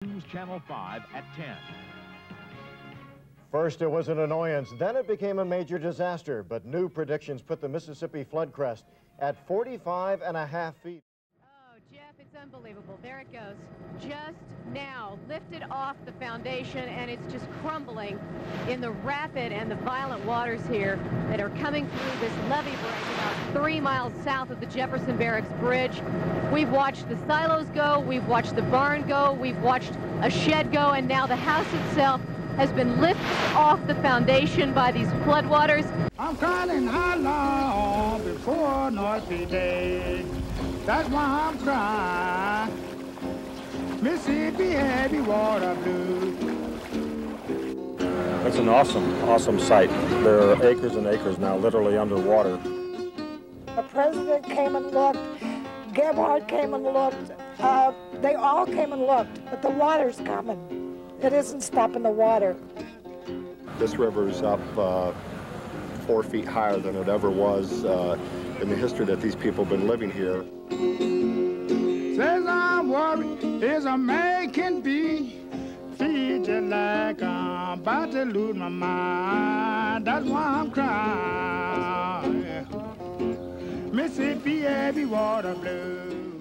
News Channel 5 at 10. First it was an annoyance, then it became a major disaster, but new predictions put the Mississippi flood crest at 45.5 feet. Oh, Jeff, it's unbelievable. There it goes. Just now lifted off the foundation, and it's just crumbling in the rapid and the violent waters here that are coming through this levee break about 3 miles south of the Jefferson Barracks Bridge. We've watched the silos go, we've watched the barn go, we've watched a shed go, and now the house itself has been lifted off the foundation by these floodwaters. I'm crying how long before North be dead. That's why I'm crying. Mississippi heavy water blue. It's an awesome sight. There are acres and acres now literally underwater. The president came and looked. Gebhardt came and looked. They all came and looked, but the water's coming. It isn't stopping the water. This river is up 4 feet higher than it ever was in the history that these people have been living here. Says I'm worried as a man can be. Feel just like I'm about to lose my mind. That's why I'm crying. Mississippi heavy water blue.